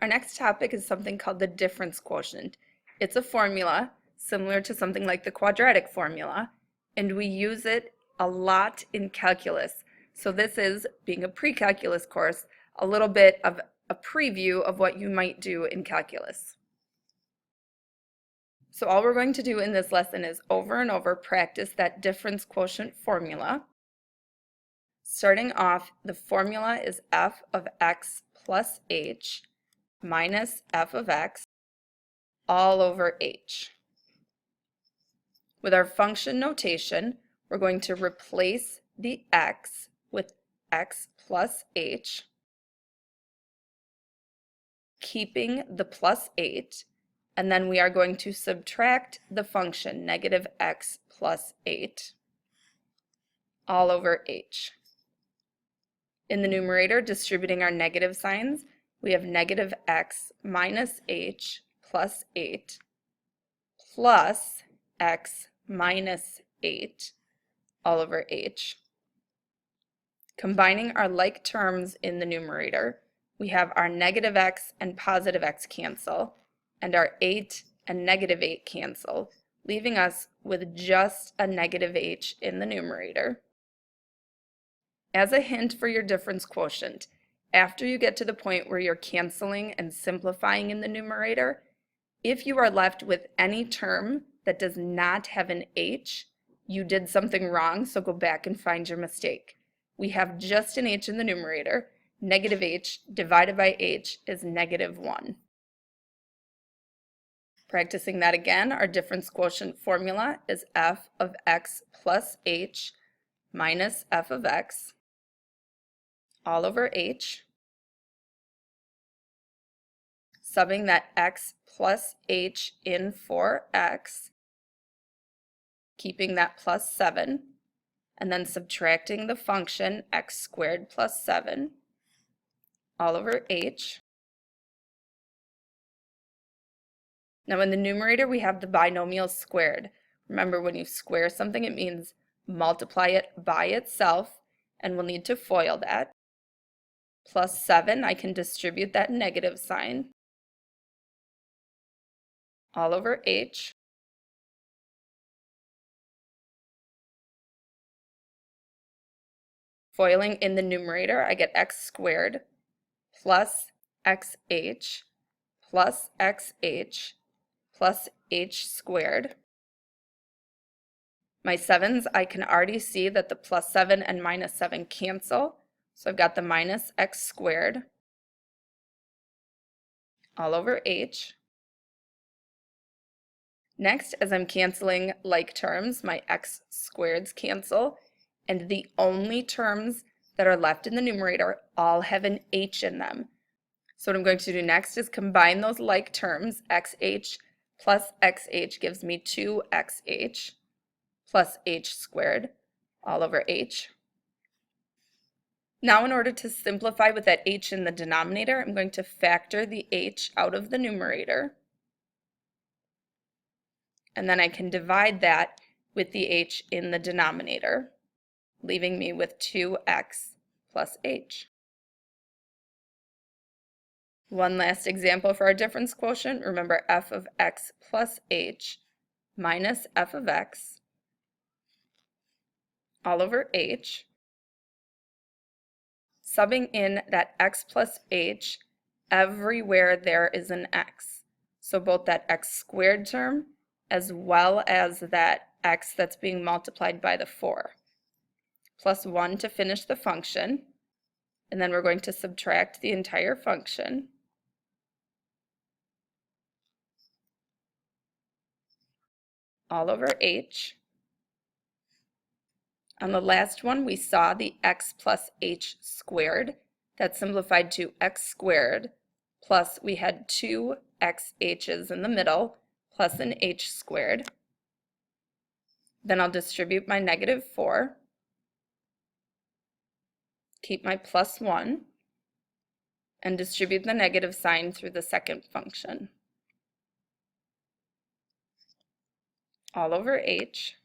Our next topic is something called the difference quotient. It's a formula similar to something like the quadratic formula, and we use it a lot in calculus. So this is, being a pre-calculus course, a little bit of a preview of what you might do in calculus. So all we're going to do in this lesson is over and over practice that difference quotient formula. Starting off, the formula is f of x plus h minus f of x all over h. With our function notation, we're going to replace the x with x plus h, keeping the plus 8, and then we are going to subtract the function negative x plus 8 all over h. In the numerator, distributing our negative signs, we have negative x minus h plus 8 plus x minus 8 all over h. Combining our like terms in the numerator, we have our negative x and positive x cancel, and our 8 and negative 8 cancel, leaving us with just a negative h in the numerator. As a hint for your difference quotient, after you get to the point where you're canceling and simplifying in the numerator, if you are left with any term that does not have an h, you did something wrong, so go back and find your mistake. We have just an h in the numerator. Negative h divided by h is negative 1. Practicing that again, our difference quotient formula is f of x plus h minus f of x all over h. Subbing that x plus h in for x, keeping that plus 7, and then subtracting the function x squared plus 7 all over h. Now in the numerator we have the binomial squared. Remember, when you square something, it means multiply it by itself, and we'll need to FOIL that. Plus 7, I can distribute that negative sign all over h. FOILing in the numerator, I get x squared plus xh plus xh plus h squared. My 7s, I can already see that the plus 7 and minus 7 cancel, so I've got the minus x squared all over h. Next, as I'm canceling like terms, my x squareds cancel, and the only terms that are left in the numerator all have an h in them. So what I'm going to do next is combine those like terms. Xh plus xh gives me 2xh plus h squared all over h. Now, in order to simplify with that h in the denominator, I'm going to factor the h out of the numerator. And then I can divide that with the h in the denominator, leaving me with 2x plus h. One last example for our difference quotient. Remember, f of x plus h minus f of x all over h. Subbing in that x plus h, everywhere there is an x. So both that x squared term as well as that x that's being multiplied by the 4. Plus 1 to finish the function, and then we're going to subtract the entire function. All over h. On the last one, we saw the x plus h squared. That simplified to x squared, plus we had 2 xh's in the middle, plus an h squared. Then I'll distribute my negative 4, keep my plus 1, and distribute the negative sign through the second function. All over h.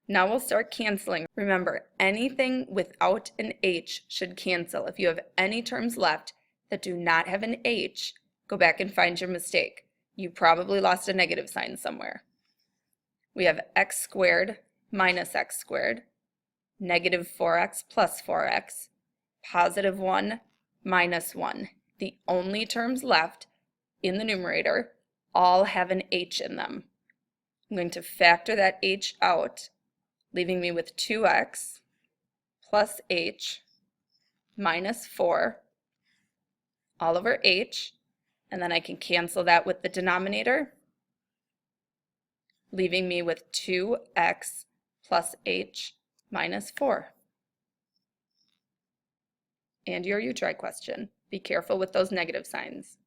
Now we'll start canceling. Remember, anything without an h should cancel. If you have any terms left, that do not have an h, go back and find your mistake. You probably lost a negative sign somewhere. We have x squared minus x squared, negative 4x plus 4x, positive 1 minus 1. The only terms left in the numerator all have an h in them. I'm going to factor that h out, leaving me with 2x plus h minus 4 all over h, and then I can cancel that with the denominator, leaving me with 2x plus h minus 4. And your U-try question. Be careful with those negative signs.